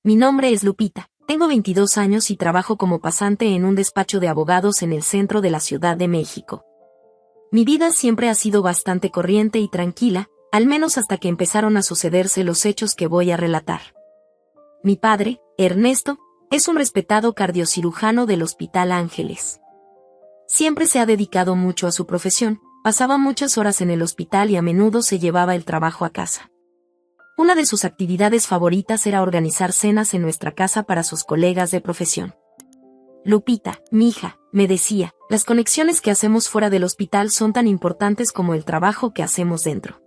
Mi nombre es Lupita, tengo 22 años y trabajo como pasante en un despacho de abogados en el centro de la Ciudad de México. Mi vida siempre ha sido bastante corriente y tranquila, al menos hasta que empezaron a sucederse los hechos que voy a relatar. Mi padre, Ernesto, es un respetado cardiocirujano del Hospital Ángeles. Siempre se ha dedicado mucho a su profesión, pasaba muchas horas en el hospital y a menudo se llevaba el trabajo a casa. Una de sus actividades favoritas era organizar cenas en nuestra casa para sus colegas de profesión. Lupita, mija, me decía, las conexiones que hacemos fuera del hospital son tan importantes como el trabajo que hacemos dentro.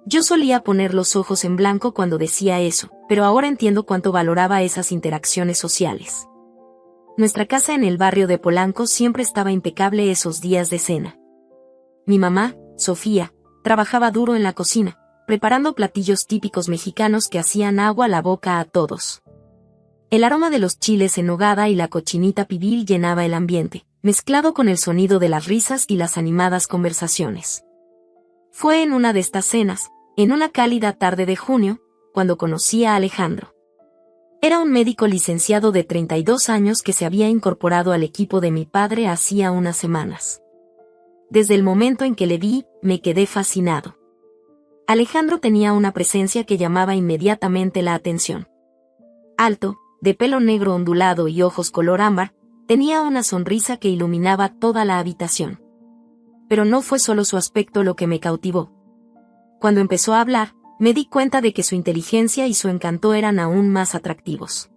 Yo solía poner los ojos en blanco cuando decía eso, pero ahora entiendo cuánto valoraba esas interacciones sociales. Nuestra casa en el barrio de Polanco siempre estaba impecable esos días de cena. Mi mamá, Sofía, trabajaba duro en la cocina, preparando platillos típicos mexicanos que hacían agua a la boca a todos. El aroma de los chiles en nogada y la cochinita pibil llenaba el ambiente, mezclado con el sonido de las risas y las animadas conversaciones. Fue en una de estas cenas, en una cálida tarde de junio, cuando conocí a Alejandro. Era un médico licenciado de 32 años que se había incorporado al equipo de mi padre hacía unas semanas. Desde el momento en que le vi, me quedé fascinado. Alejandro tenía una presencia que llamaba inmediatamente la atención. Alto, de pelo negro ondulado y ojos color ámbar, tenía una sonrisa que iluminaba toda la habitación. Pero no fue solo su aspecto lo que me cautivó. Cuando empezó a hablar, me di cuenta de que su inteligencia y su encanto eran aún más atractivos.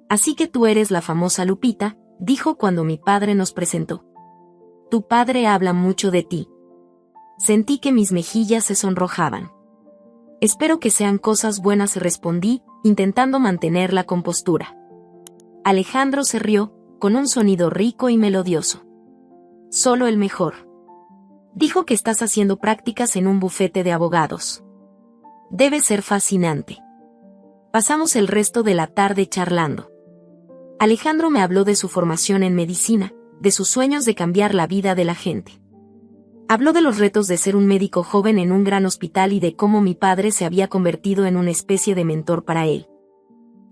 «Así que tú eres la famosa Lupita», dijo cuando mi padre nos presentó. «Tu padre habla mucho de ti». Sentí que mis mejillas se sonrojaban. «Espero que sean cosas buenas», respondí, intentando mantener la compostura. Alejandro se rió, con un sonido rico y melodioso. «Solo el mejor». Dijo que estás haciendo prácticas en un bufete de abogados. Debe ser fascinante. Pasamos el resto de la tarde charlando. Alejandro me habló de su formación en medicina, de sus sueños de cambiar la vida de la gente. Habló de los retos de ser un médico joven en un gran hospital y de cómo mi padre se había convertido en una especie de mentor para él.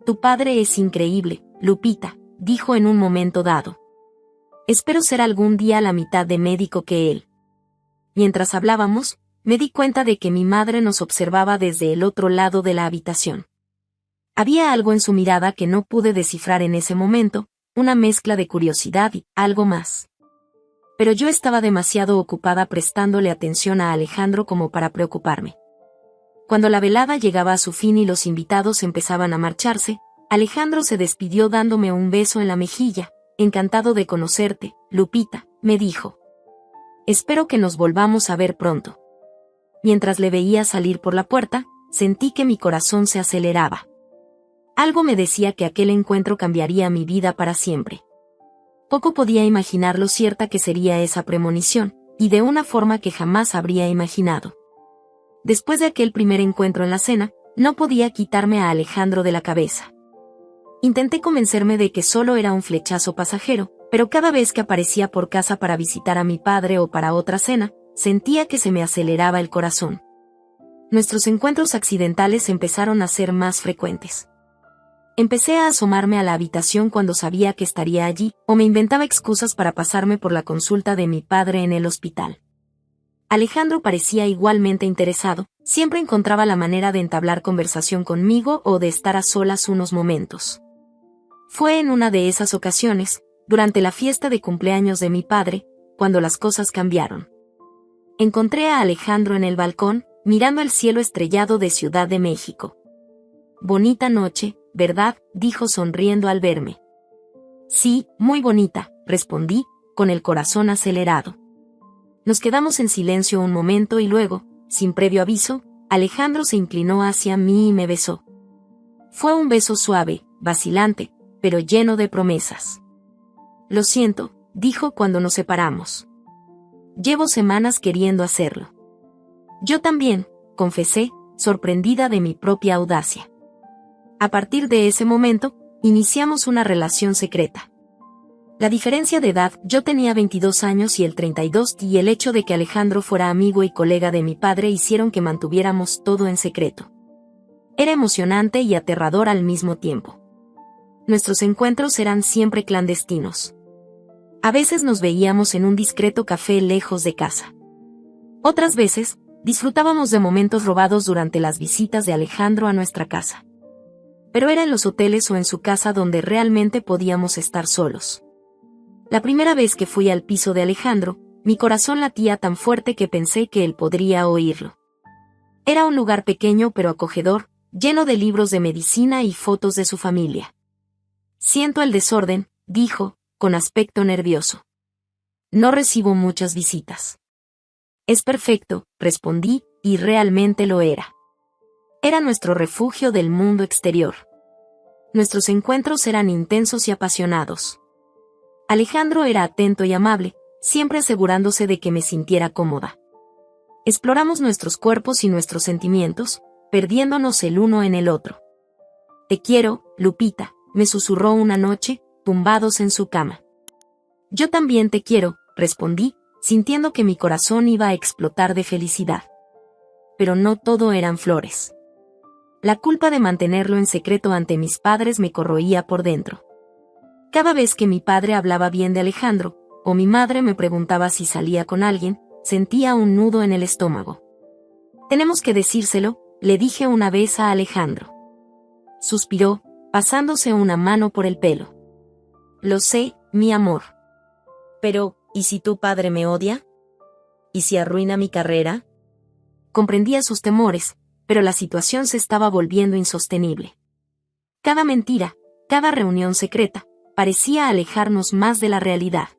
«Tu padre es increíble, Lupita», dijo en un momento dado. «Espero ser algún día la mitad de médico que él». Mientras hablábamos, me di cuenta de que mi madre nos observaba desde el otro lado de la habitación. Había algo en su mirada que no pude descifrar en ese momento, una mezcla de curiosidad y algo más. Pero yo estaba demasiado ocupada prestándole atención a Alejandro como para preocuparme. Cuando la velada llegaba a su fin y los invitados empezaban a marcharse, Alejandro se despidió dándome un beso en la mejilla. «Encantado de conocerte, Lupita», me dijo. «Espero que nos volvamos a ver pronto». Mientras le veía salir por la puerta, sentí que mi corazón se aceleraba. Algo me decía que aquel encuentro cambiaría mi vida para siempre. Poco podía imaginar lo cierta que sería esa premonición, y de una forma que jamás habría imaginado. Después de aquel primer encuentro en la cena, no podía quitarme a Alejandro de la cabeza. Intenté convencerme de que solo era un flechazo pasajero, pero cada vez que aparecía por casa para visitar a mi padre o para otra cena, sentía que se me aceleraba el corazón. Nuestros encuentros accidentales empezaron a ser más frecuentes. Empecé a asomarme a la habitación cuando sabía que estaría allí, o me inventaba excusas para pasarme por la consulta de mi padre en el hospital. Alejandro parecía igualmente interesado, siempre encontraba la manera de entablar conversación conmigo o de estar a solas unos momentos. Fue en una de esas ocasiones, durante la fiesta de cumpleaños de mi padre, cuando las cosas cambiaron. Encontré a Alejandro en el balcón, mirando el cielo estrellado de Ciudad de México. «Bonita noche, ¿verdad?», dijo sonriendo al verme. «Sí, muy bonita», respondí, con el corazón acelerado. Nos quedamos en silencio un momento y luego, sin previo aviso, Alejandro se inclinó hacia mí y me besó. Fue un beso suave, vacilante, pero lleno de promesas. «Lo siento», dijo cuando nos separamos. «Llevo semanas queriendo hacerlo». «Yo también», confesé, sorprendida de mi propia audacia. A partir de ese momento, iniciamos una relación secreta. La diferencia de edad, yo tenía 22 años y él 32, y el hecho de que Alejandro fuera amigo y colega de mi padre hicieron que mantuviéramos todo en secreto. Era emocionante y aterrador al mismo tiempo. Nuestros encuentros eran siempre clandestinos. A veces nos veíamos en un discreto café lejos de casa. Otras veces, disfrutábamos de momentos robados durante las visitas de Alejandro a nuestra casa. Pero era en los hoteles o en su casa donde realmente podíamos estar solos. La primera vez que fui al piso de Alejandro, mi corazón latía tan fuerte que pensé que él podría oírlo. Era un lugar pequeño pero acogedor, lleno de libros de medicina y fotos de su familia. Siento el desorden, dijo, con aspecto nervioso. No recibo muchas visitas. Es perfecto, respondí, y realmente lo era. Era nuestro refugio del mundo exterior. Nuestros encuentros eran intensos y apasionados. Alejandro era atento y amable, siempre asegurándose de que me sintiera cómoda. Exploramos nuestros cuerpos y nuestros sentimientos, perdiéndonos el uno en el otro. Te quiero, Lupita, me susurró una noche, tumbados en su cama. Yo también te quiero, respondí, sintiendo que mi corazón iba a explotar de felicidad. Pero no todo eran flores. La culpa de mantenerlo en secreto ante mis padres me corroía por dentro. Cada vez que mi padre hablaba bien de Alejandro, o mi madre me preguntaba si salía con alguien, sentía un nudo en el estómago. Tenemos que decírselo, le dije una vez a Alejandro. Suspiró, pasándose una mano por el pelo. Lo sé, mi amor. Pero, ¿y si tu padre me odia? ¿Y si arruina mi carrera? Comprendía sus temores, pero la situación se estaba volviendo insostenible. Cada mentira, cada reunión secreta, parecía alejarnos más de la realidad.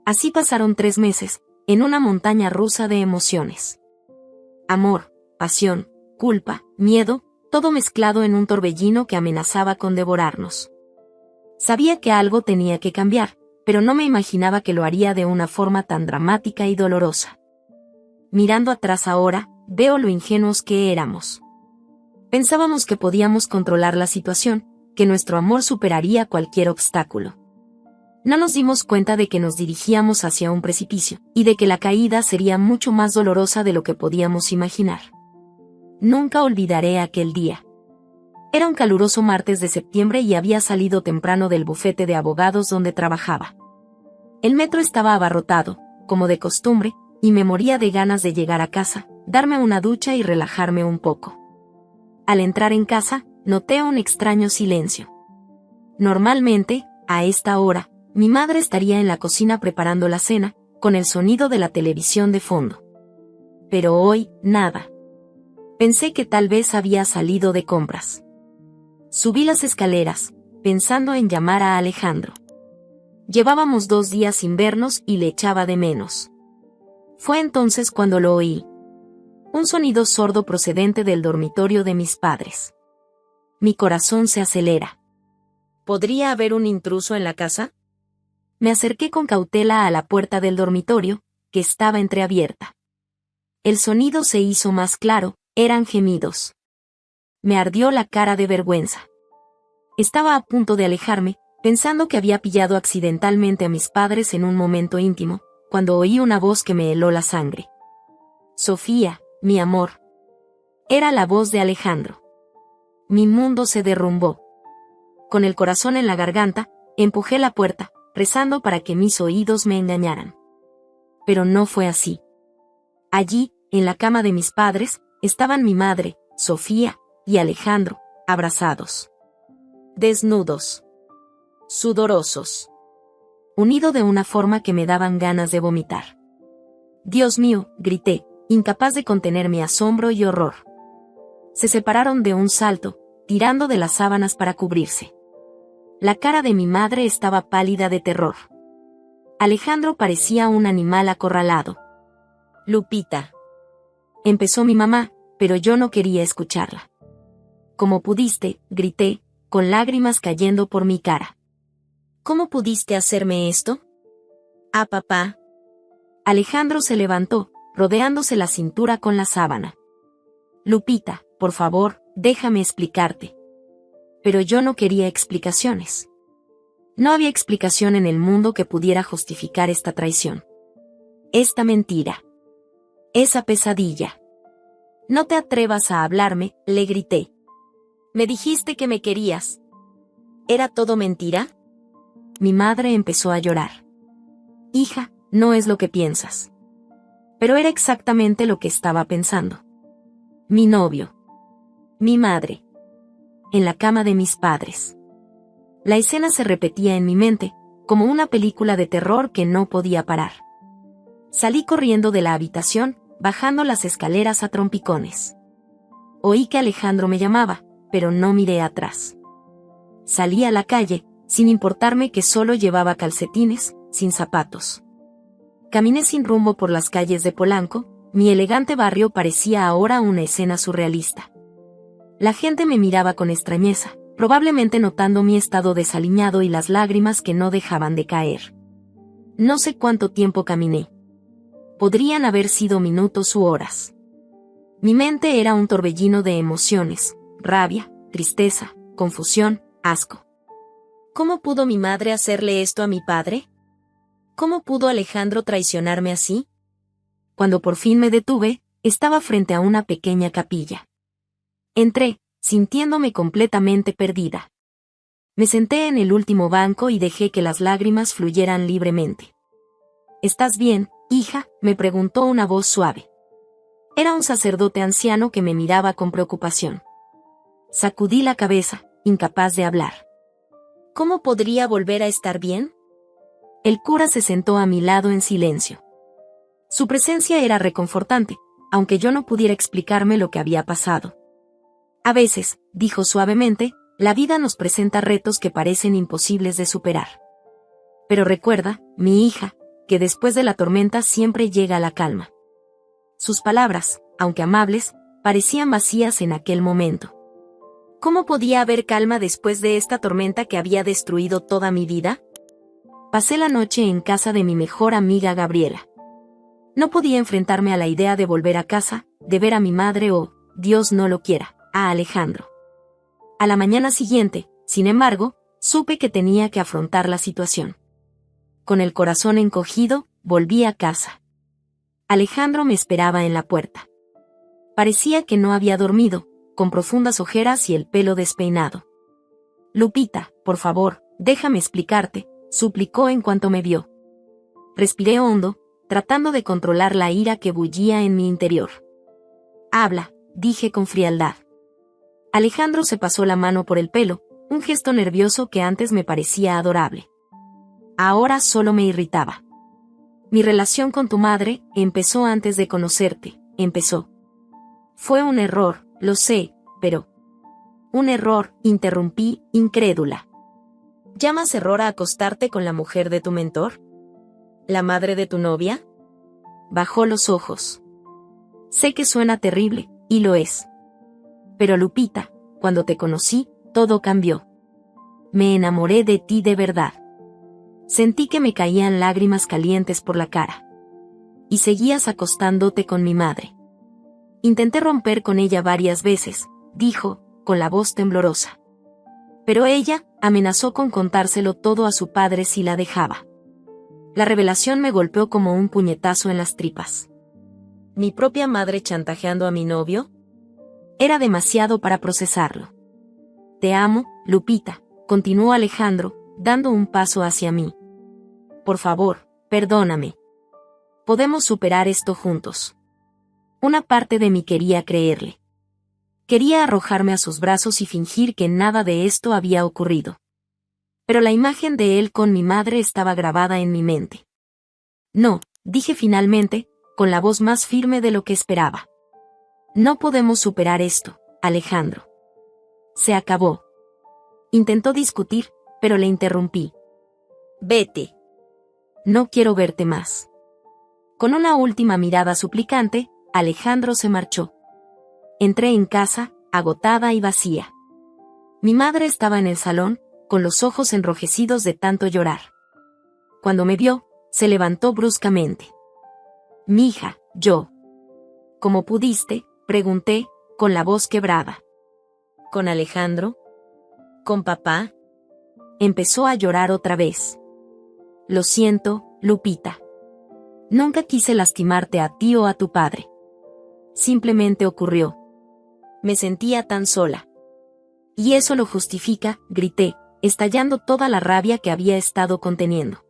Así pasaron 3 meses, en una montaña rusa de emociones. Amor, pasión, culpa, miedo, todo mezclado en un torbellino que amenazaba con devorarnos. Sabía que algo tenía que cambiar, pero no me imaginaba que lo haría de una forma tan dramática y dolorosa. Mirando atrás ahora, veo lo ingenuos que éramos. Pensábamos que podíamos controlar la situación, que nuestro amor superaría cualquier obstáculo. No nos dimos cuenta de que nos dirigíamos hacia un precipicio, y de que la caída sería mucho más dolorosa de lo que podíamos imaginar. Nunca olvidaré aquel día. Era un caluroso martes de septiembre y había salido temprano del bufete de abogados donde trabajaba. El metro estaba abarrotado, como de costumbre, y me moría de ganas de llegar a casa, darme una ducha y relajarme un poco. Al entrar en casa, noté un extraño silencio. Normalmente, a esta hora, mi madre estaría en la cocina preparando la cena, con el sonido de la televisión de fondo. Pero hoy, nada. Pensé que tal vez había salido de compras. Subí las escaleras, pensando en llamar a Alejandro. Llevábamos 2 días sin vernos y le echaba de menos. Fue entonces cuando lo oí. Un sonido sordo procedente del dormitorio de mis padres. Mi corazón se acelera. ¿Podría haber un intruso en la casa? Me acerqué con cautela a la puerta del dormitorio, que estaba entreabierta. El sonido se hizo más claro, eran gemidos. Me ardió la cara de vergüenza. Estaba a punto de alejarme, pensando que había pillado accidentalmente a mis padres en un momento íntimo, cuando oí una voz que me heló la sangre. Sofía, mi amor. Era la voz de Alejandro. Mi mundo se derrumbó. Con el corazón en la garganta, empujé la puerta, rezando para que mis oídos me engañaran. Pero no fue así. Allí, en la cama de mis padres, estaban mi madre, Sofía, y Alejandro, abrazados. Desnudos. Sudorosos. Unido de una forma que me daban ganas de vomitar. Dios mío, grité, incapaz de contener mi asombro y horror. Se separaron de un salto, tirando de las sábanas para cubrirse. La cara de mi madre estaba pálida de terror. Alejandro parecía un animal acorralado. Lupita. Empezó mi mamá, pero yo no quería escucharla. ¿Cómo pudiste?, grité, con lágrimas cayendo por mi cara. ¿Cómo pudiste hacerme esto? Ah, papá. Alejandro se levantó, rodeándose la cintura con la sábana. Lupita, por favor, déjame explicarte. Pero yo no quería explicaciones. No había explicación en el mundo que pudiera justificar esta traición. Esta mentira. Esa pesadilla. No te atrevas a hablarme, le grité. Me dijiste que me querías. ¿Era todo mentira? Mi madre empezó a llorar. Hija, no es lo que piensas. Pero era exactamente lo que estaba pensando. Mi novio. Mi madre. En la cama de mis padres. La escena se repetía en mi mente, como una película de terror que no podía parar. Salí corriendo de la habitación, bajando las escaleras a trompicones. Oí que Alejandro me llamaba, pero no miré atrás. Salí a la calle, sin importarme que solo llevaba calcetines, sin zapatos. Caminé sin rumbo por las calles de Polanco, mi elegante barrio parecía ahora una escena surrealista. La gente me miraba con extrañeza, probablemente notando mi estado desaliñado y las lágrimas que no dejaban de caer. No sé cuánto tiempo caminé. Podrían haber sido minutos u horas. Mi mente era un torbellino de emociones, rabia, tristeza, confusión, asco. ¿Cómo pudo mi madre hacerle esto a mi padre? ¿Cómo pudo Alejandro traicionarme así? Cuando por fin me detuve, estaba frente a una pequeña capilla. Entré, sintiéndome completamente perdida. Me senté en el último banco y dejé que las lágrimas fluyeran libremente. ¿Estás bien, hija?, me preguntó una voz suave. Era un sacerdote anciano que me miraba con preocupación. Sacudí la cabeza, incapaz de hablar. ¿Cómo podría volver a estar bien? El cura se sentó a mi lado en silencio. Su presencia era reconfortante, aunque yo no pudiera explicarme lo que había pasado. A veces, dijo suavemente, la vida nos presenta retos que parecen imposibles de superar. Pero recuerda, mi hija, que después de la tormenta siempre llega la calma. Sus palabras, aunque amables, parecían vacías en aquel momento. ¿Cómo podía haber calma después de esta tormenta que había destruido toda mi vida? Pasé la noche en casa de mi mejor amiga Gabriela. No podía enfrentarme a la idea de volver a casa, de ver a mi madre o, Dios no lo quiera, a Alejandro. A la mañana siguiente, sin embargo, supe que tenía que afrontar la situación. Con el corazón encogido, volví a casa. Alejandro me esperaba en la puerta. Parecía que no había dormido, con profundas ojeras y el pelo despeinado. Lupita, por favor, déjame explicarte, suplicó en cuanto me vio. Respiré hondo, tratando de controlar la ira que bullía en mi interior. Habla, dije con frialdad. Alejandro se pasó la mano por el pelo, un gesto nervioso que antes me parecía adorable. Ahora solo me irritaba. Mi relación con tu madre empezó antes de conocerte, empezó. Fue un error, lo sé, pero... Un error, interrumpí, incrédula. ¿Llamas error a acostarte con la mujer de tu mentor? ¿La madre de tu novia? Bajó los ojos. Sé que suena terrible, y lo es. Pero Lupita, cuando te conocí, todo cambió. Me enamoré de ti de verdad. Sentí que me caían lágrimas calientes por la cara. Y seguías acostándote con mi madre. Intenté romper con ella varias veces, dijo, con la voz temblorosa. Pero ella amenazó con contárselo todo a su padre si la dejaba. La revelación me golpeó como un puñetazo en las tripas. ¿Mi propia madre chantajeando a mi novio? Era demasiado para procesarlo. Te amo, Lupita, continuó Alejandro, dando un paso hacia mí. Por favor, perdóname. Podemos superar esto juntos. Una parte de mí quería creerle. Quería arrojarme a sus brazos y fingir que nada de esto había ocurrido. Pero la imagen de él con mi madre estaba grabada en mi mente. No, dije finalmente, con la voz más firme de lo que esperaba. No podemos superar esto, Alejandro. Se acabó. Intentó discutir, pero le interrumpí. Vete. No quiero verte más. Con una última mirada suplicante, Alejandro se marchó. Entré en casa, agotada y vacía. Mi madre estaba en el salón, con los ojos enrojecidos de tanto llorar. Cuando me vio, se levantó bruscamente. Mija, yo. ¿Cómo pudiste?, pregunté, con la voz quebrada. ¿Con Alejandro? ¿Con papá? Empezó a llorar otra vez. Lo siento, Lupita. Nunca quise lastimarte a ti o a tu padre. Simplemente ocurrió. Me sentía tan sola. Y eso lo justifica, grité, estallando toda la rabia que había estado conteniendo.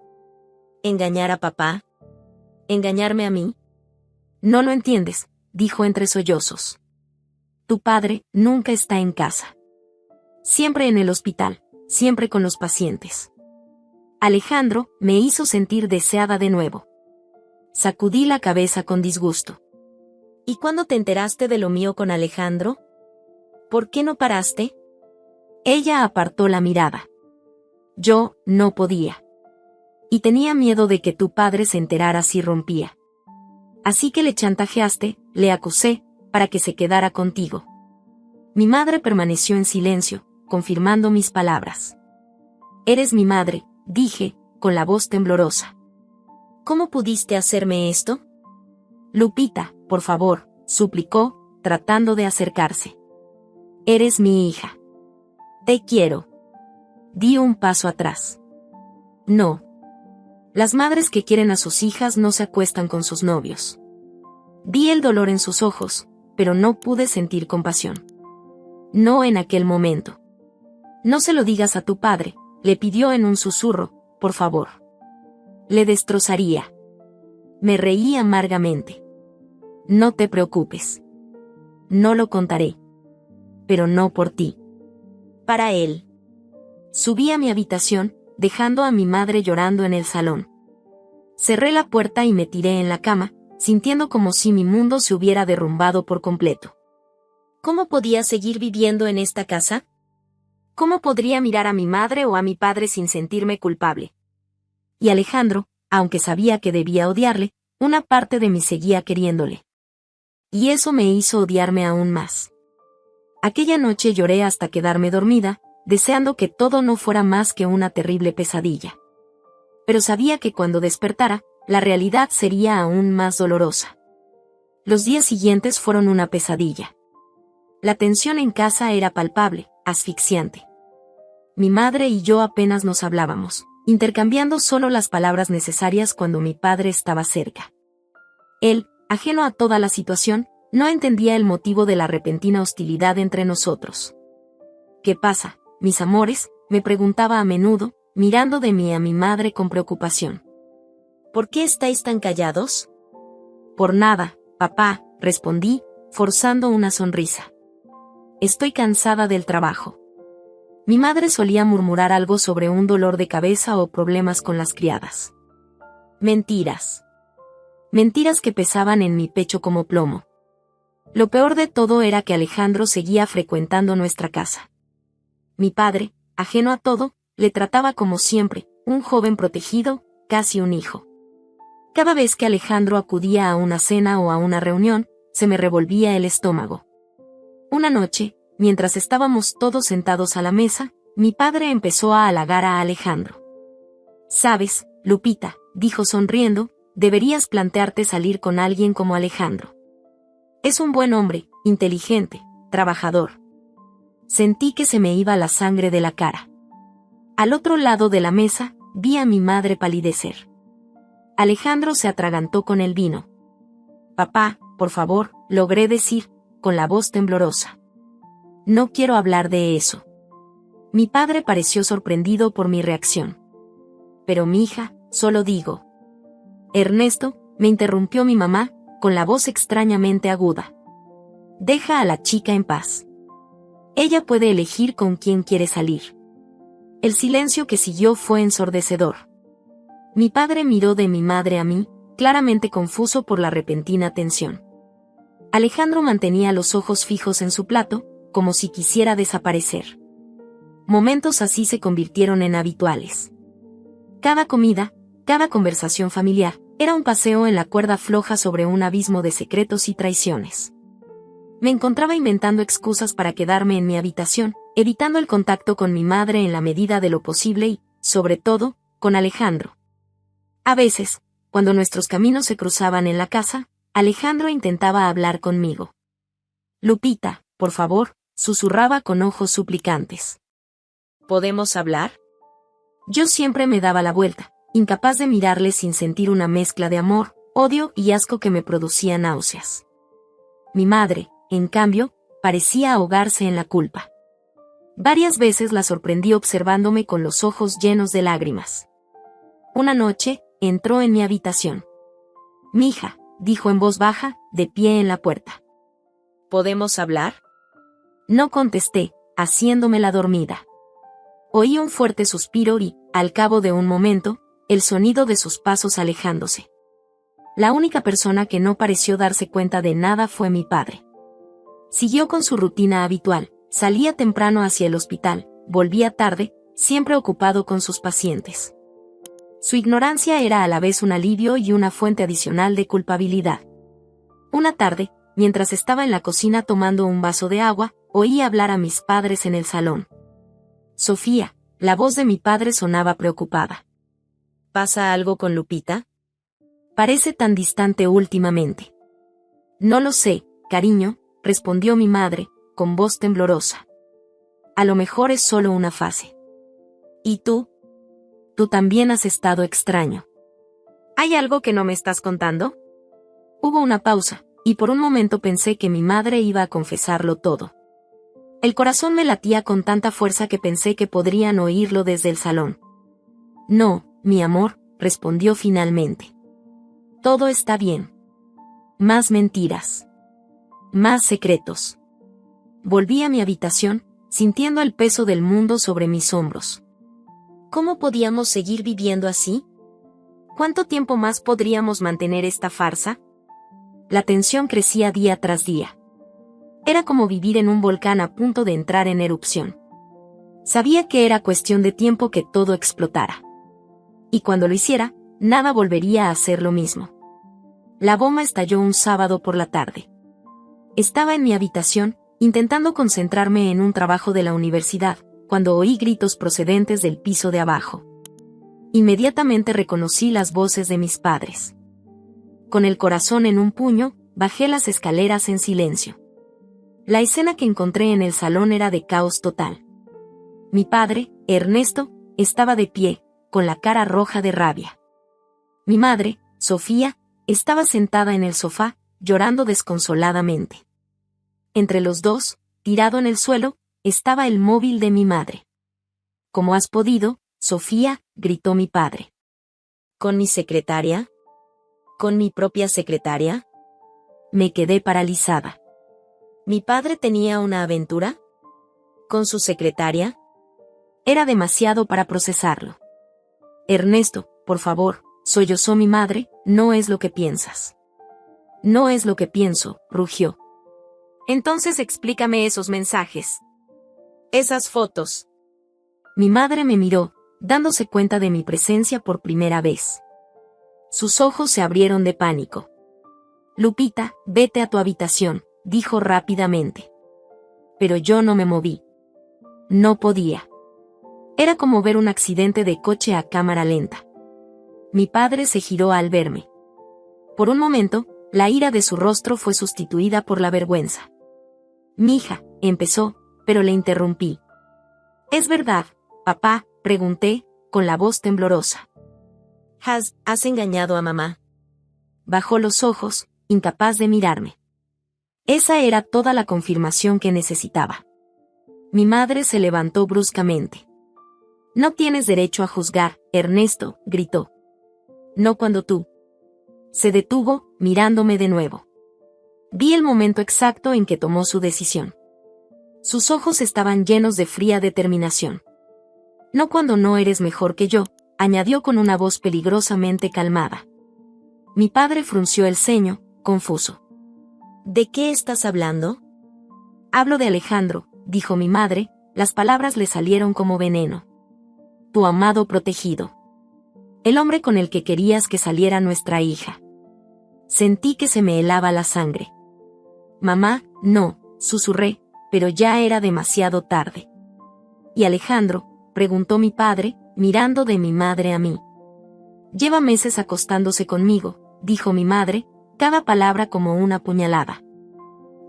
¿Engañar a papá? ¿Engañarme a mí? No lo entiendes, dijo entre sollozos. Tu padre nunca está en casa. Siempre en el hospital, siempre con los pacientes. Alejandro me hizo sentir deseada de nuevo. Sacudí la cabeza con disgusto. ¿Y cuándo te enteraste de lo mío con Alejandro? ¿Por qué no paraste? Ella apartó la mirada. Yo no podía. Y tenía miedo de que tu padre se enterara si rompía. Así que le chantajeaste, le acusé, para que se quedara contigo. Mi madre permaneció en silencio, confirmando mis palabras. Eres mi madre, dije, con la voz temblorosa. ¿Cómo pudiste hacerme esto? Lupita, por favor, suplicó, tratando de acercarse. Eres mi hija. Te quiero. Di un paso atrás. No. Las madres que quieren a sus hijas no se acuestan con sus novios. Vi el dolor en sus ojos, pero no pude sentir compasión. No en aquel momento. No se lo digas a tu padre, le pidió en un susurro, por favor. Le destrozaría. Me reí amargamente. No te preocupes. No lo contaré. Pero no por ti. Para él. Subí a mi habitación, dejando a mi madre llorando en el salón. Cerré la puerta y me tiré en la cama, sintiendo como si mi mundo se hubiera derrumbado por completo. ¿Cómo podía seguir viviendo en esta casa? ¿Cómo podría mirar a mi madre o a mi padre sin sentirme culpable? Y Alejandro, aunque sabía que debía odiarle, una parte de mí seguía queriéndole. Y eso me hizo odiarme aún más. Aquella noche lloré hasta quedarme dormida, deseando que todo no fuera más que una terrible pesadilla. Pero sabía que cuando despertara, la realidad sería aún más dolorosa. Los días siguientes fueron una pesadilla. La tensión en casa era palpable, asfixiante. Mi madre y yo apenas nos hablábamos, intercambiando solo las palabras necesarias cuando mi padre estaba cerca. Él, ajeno a toda la situación, no entendía el motivo de la repentina hostilidad entre nosotros. ¿Qué pasa, mis amores?, me preguntaba a menudo, mirando de mí a mi madre con preocupación. ¿Por qué estáis tan callados? Por nada, papá, respondí, forzando una sonrisa. Estoy cansada del trabajo. Mi madre solía murmurar algo sobre un dolor de cabeza o problemas con las criadas. Mentiras. Mentiras que pesaban en mi pecho como plomo. Lo peor de todo era que Alejandro seguía frecuentando nuestra casa. Mi padre, ajeno a todo, le trataba como siempre, un joven protegido, casi un hijo. Cada vez que Alejandro acudía a una cena o a una reunión, se me revolvía el estómago. Una noche, mientras estábamos todos sentados a la mesa, mi padre empezó a halagar a Alejandro. «Sabes, Lupita», dijo sonriendo, «deberías plantearte salir con alguien como Alejandro. Es un buen hombre, inteligente, trabajador». Sentí que se me iba la sangre de la cara. Al otro lado de la mesa, vi a mi madre palidecer. Alejandro se atragantó con el vino. «Papá, por favor», logré decir, con la voz temblorosa. «No quiero hablar de eso». Mi padre pareció sorprendido por mi reacción. «Pero mi hija, solo digo». «Ernesto», me interrumpió mi mamá, con la voz extrañamente aguda. «Deja a la chica en paz. Ella puede elegir con quién quiere salir». El silencio que siguió fue ensordecedor. Mi padre miró de mi madre a mí, claramente confuso por la repentina tensión. Alejandro mantenía los ojos fijos en su plato, como si quisiera desaparecer. Momentos así se convirtieron en habituales. Cada comida, cada conversación familiar, era un paseo en la cuerda floja sobre un abismo de secretos y traiciones. Me encontraba inventando excusas para quedarme en mi habitación, evitando el contacto con mi madre en la medida de lo posible y, sobre todo, con Alejandro. A veces, cuando nuestros caminos se cruzaban en la casa, Alejandro intentaba hablar conmigo. «Lupita, por favor», susurraba con ojos suplicantes. «¿Podemos hablar?». Yo siempre me daba la vuelta, incapaz de mirarle sin sentir una mezcla de amor, odio y asco que me producía náuseas. Mi madre, en cambio, parecía ahogarse en la culpa. Varias veces la sorprendí observándome con los ojos llenos de lágrimas. Una noche, entró en mi habitación. «Mija», dijo en voz baja, de pie en la puerta. «¿Podemos hablar?». No contesté, haciéndome la dormida. Oí un fuerte suspiro y, al cabo de un momento, el sonido de sus pasos alejándose. La única persona que no pareció darse cuenta de nada fue mi padre. Siguió con su rutina habitual, salía temprano hacia el hospital, volvía tarde, siempre ocupado con sus pacientes. Su ignorancia era a la vez un alivio y una fuente adicional de culpabilidad. Una tarde, mientras estaba en la cocina tomando un vaso de agua, oí hablar a mis padres en el salón. «Sofía», la voz de mi padre sonaba preocupada. «¿Pasa algo con Lupita? Parece tan distante últimamente». «No lo sé, cariño», respondió mi madre, con voz temblorosa. «A lo mejor es solo una fase». «¿Y tú? Tú también has estado extraño. ¿Hay algo que no me estás contando?». Hubo una pausa, y por un momento pensé que mi madre iba a confesarlo todo. El corazón me latía con tanta fuerza que pensé que podrían oírlo desde el salón. «No, mi amor», respondió finalmente. «Todo está bien». Más mentiras. Más secretos. Volví a mi habitación, sintiendo el peso del mundo sobre mis hombros. ¿Cómo podíamos seguir viviendo así? ¿Cuánto tiempo más podríamos mantener esta farsa? La tensión crecía día tras día. Era como vivir en un volcán a punto de entrar en erupción. Sabía que era cuestión de tiempo que todo explotara. Y cuando lo hiciera, nada volvería a ser lo mismo. La bomba estalló un sábado por la tarde. Estaba en mi habitación, intentando concentrarme en un trabajo de la universidad, cuando oí gritos procedentes del piso de abajo. Inmediatamente reconocí las voces de mis padres. Con el corazón en un puño, bajé las escaleras en silencio. La escena que encontré en el salón era de caos total. Mi padre, Ernesto, estaba de pie, con la cara roja de rabia. Mi madre, Sofía, estaba sentada en el sofá, llorando desconsoladamente. Entre los dos, tirado en el suelo, estaba el móvil de mi madre. «¿Cómo has podido, Sofía?», gritó mi padre. «¿Con mi secretaria? ¿Con mi propia secretaria?». Me quedé paralizada. ¿Mi padre tenía una aventura? ¿Con su secretaria? Era demasiado para procesarlo. «Ernesto, por favor», sollozó mi madre, «no es lo que piensas». «No es lo que pienso», rugió. «Entonces explícame esos mensajes. Esas fotos». Mi madre me miró, dándose cuenta de mi presencia por primera vez. Sus ojos se abrieron de pánico. «Lupita, vete a tu habitación», dijo rápidamente. Pero yo no me moví. No podía. Era como ver un accidente de coche a cámara lenta. Mi padre se giró al verme. Por un momento, la ira de su rostro fue sustituida por la vergüenza. «Mija», empezó, pero le interrumpí. «¿Es verdad, papá?», pregunté, con la voz temblorosa. ¿Has engañado a mamá?». Bajó los ojos, incapaz de mirarme. Esa era toda la confirmación que necesitaba. Mi madre se levantó bruscamente. «No tienes derecho a juzgar, Ernesto», gritó. «No cuando tú». Se detuvo, mirándome de nuevo. Vi el momento exacto en que tomó su decisión. Sus ojos estaban llenos de fría determinación. «No cuando no eres mejor que yo», añadió con una voz peligrosamente calmada. Mi padre frunció el ceño, confuso. «¿De qué estás hablando?». «Hablo de Alejandro», dijo mi madre, las palabras le salieron como veneno. «Tu amado protegido. El hombre con el que querías que saliera nuestra hija». Sentí que se me helaba la sangre. «Mamá, no», susurré, pero ya era demasiado tarde. «¿Y Alejandro?», preguntó mi padre, mirando de mi madre a mí. «Lleva meses acostándose conmigo», dijo mi madre, cada palabra como una puñalada.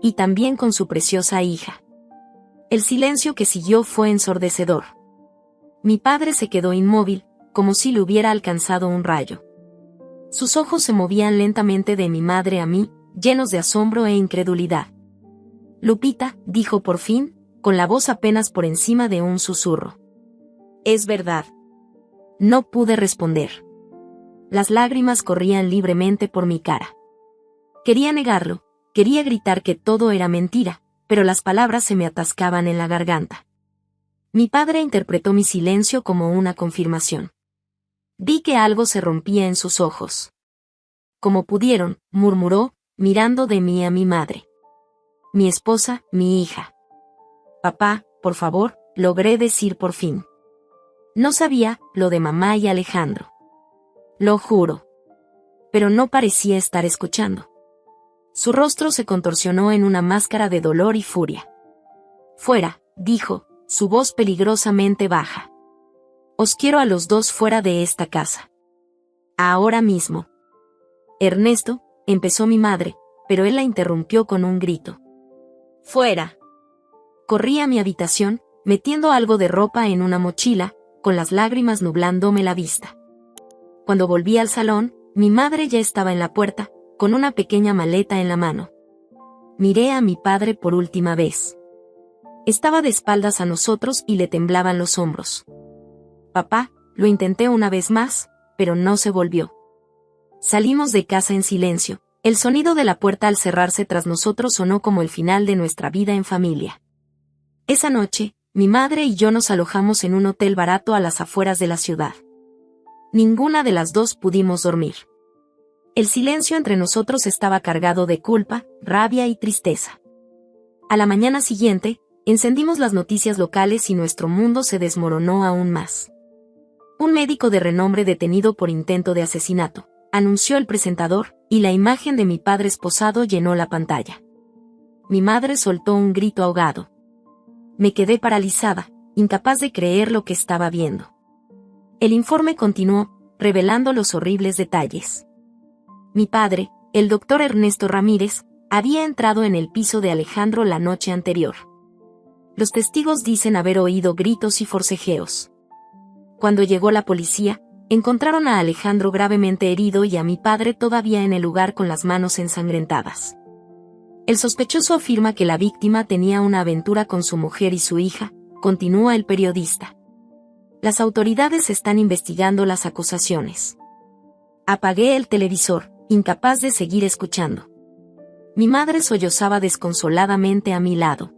«Y también con su preciosa hija». El silencio que siguió fue ensordecedor. Mi padre se quedó inmóvil, como si le hubiera alcanzado un rayo. Sus ojos se movían lentamente de mi madre a mí, llenos de asombro e incredulidad. «Lupita», dijo por fin, con la voz apenas por encima de un susurro. «Es verdad». No pude responder. Las lágrimas corrían libremente por mi cara. Quería negarlo, quería gritar que todo era mentira, pero las palabras se me atascaban en la garganta. Mi padre interpretó mi silencio como una confirmación. Vi que algo se rompía en sus ojos. «Como pudieron», murmuró, mirando de mí a mi madre. «Mi esposa, mi hija». «Papá, por favor», logré decir por fin. No sabía lo de mamá y Alejandro. Lo juro. Pero no parecía estar escuchando. Su rostro se contorsionó en una máscara de dolor y furia. «Fuera», dijo, su voz peligrosamente baja. «Os quiero a los dos fuera de esta casa. Ahora mismo». «Ernesto», empezó mi madre, pero él la interrumpió con un grito. «Fuera». Corrí a mi habitación, metiendo algo de ropa en una mochila, con las lágrimas nublándome la vista. Cuando volví al salón, mi madre ya estaba en la puerta, con una pequeña maleta en la mano. Miré a mi padre por última vez. Estaba de espaldas a nosotros y le temblaban los hombros. «Papá», lo intenté una vez más, pero no se volvió. Salimos de casa en silencio. El sonido de la puerta al cerrarse tras nosotros sonó como el final de nuestra vida en familia. Esa noche, mi madre y yo nos alojamos en un hotel barato a las afueras de la ciudad. Ninguna de las dos pudimos dormir. El silencio entre nosotros estaba cargado de culpa, rabia y tristeza. A la mañana siguiente, encendimos las noticias locales y nuestro mundo se desmoronó aún más. Un médico de renombre detenido por intento de asesinato, anunció el presentador, y la imagen de mi padre esposado llenó la pantalla. Mi madre soltó un grito ahogado. Me quedé paralizada, incapaz de creer lo que estaba viendo. El informe continuó, revelando los horribles detalles. Mi padre, el doctor Ernesto Ramírez, había entrado en el piso de Alejandro la noche anterior. Los testigos dicen haber oído gritos y forcejeos. Cuando llegó la policía, encontraron a Alejandro gravemente herido y a mi padre todavía en el lugar con las manos ensangrentadas. El sospechoso afirma que la víctima tenía una aventura con su mujer y su hija, continúa el periodista. Las autoridades están investigando las acusaciones. Apagué el televisor, incapaz de seguir escuchando. Mi madre sollozaba desconsoladamente a mi lado.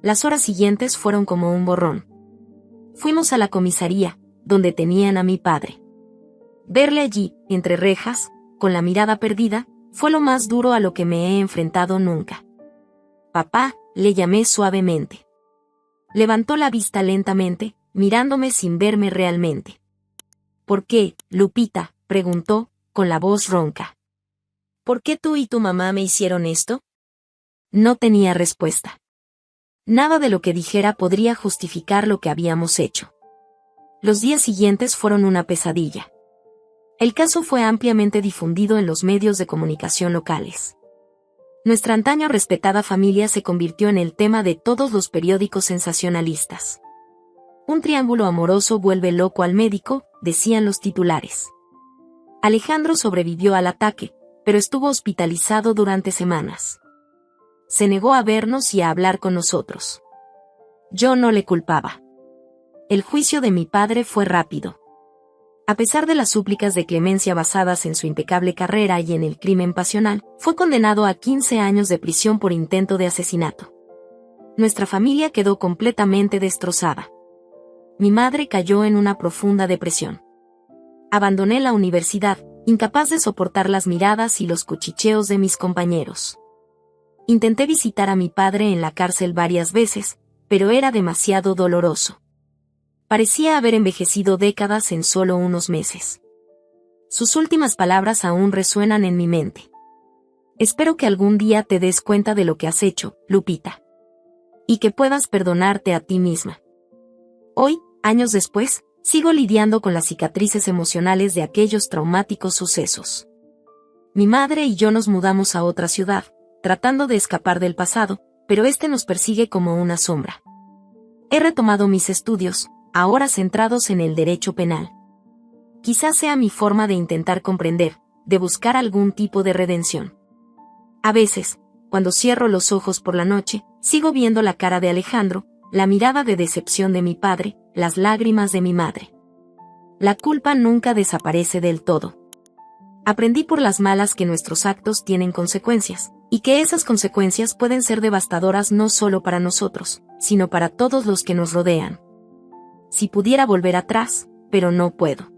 Las horas siguientes fueron como un borrón. Fuimos a la comisaría, donde tenían a mi padre. Verle allí, entre rejas, con la mirada perdida, fue lo más duro a lo que me he enfrentado nunca. «Papá», le llamé suavemente. Levantó la vista lentamente, mirándome sin verme realmente. «¿Por qué, Lupita?», preguntó, con la voz ronca. «¿Por qué tú y tu mamá me hicieron esto?». No tenía respuesta. Nada de lo que dijera podría justificar lo que habíamos hecho. Los días siguientes fueron una pesadilla. El caso fue ampliamente difundido en los medios de comunicación locales. Nuestra antaño respetada familia se convirtió en el tema de todos los periódicos sensacionalistas. «Un triángulo amoroso vuelve loco al médico», decían los titulares. Alejandro sobrevivió al ataque, pero estuvo hospitalizado durante semanas. Se negó a vernos y a hablar con nosotros. Yo no le culpaba. El juicio de mi padre fue rápido. A pesar de las súplicas de clemencia basadas en su impecable carrera y en el crimen pasional, fue condenado a 15 años de prisión por intento de asesinato. Nuestra familia quedó completamente destrozada. Mi madre cayó en una profunda depresión. Abandoné la universidad, incapaz de soportar las miradas y los cuchicheos de mis compañeros. Intenté visitar a mi padre en la cárcel varias veces, pero era demasiado doloroso. Parecía haber envejecido décadas en solo unos meses. Sus últimas palabras aún resuenan en mi mente. «Espero que algún día te des cuenta de lo que has hecho, Lupita. Y que puedas perdonarte a ti misma». Hoy, años después, sigo lidiando con las cicatrices emocionales de aquellos traumáticos sucesos. Mi madre y yo nos mudamos a otra ciudad, tratando de escapar del pasado, pero este nos persigue como una sombra. He retomado mis estudios, ahora centrados en el derecho penal. Quizás sea mi forma de intentar comprender, de buscar algún tipo de redención. A veces, cuando cierro los ojos por la noche, sigo viendo la cara de Alejandro, la mirada de decepción de mi padre, las lágrimas de mi madre. La culpa nunca desaparece del todo. Aprendí por las malas que nuestros actos tienen consecuencias, y que esas consecuencias pueden ser devastadoras no solo para nosotros, sino para todos los que nos rodean. Si pudiera volver atrás, pero no puedo.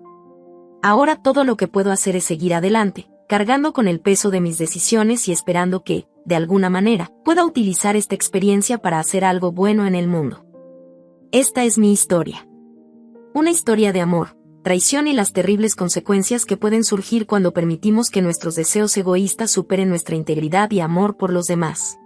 Ahora todo lo que puedo hacer es seguir adelante, cargando con el peso de mis decisiones y esperando que, de alguna manera, pueda utilizar esta experiencia para hacer algo bueno en el mundo. Esta es mi historia. Una historia de amor, traición y las terribles consecuencias que pueden surgir cuando permitimos que nuestros deseos egoístas superen nuestra integridad y amor por los demás.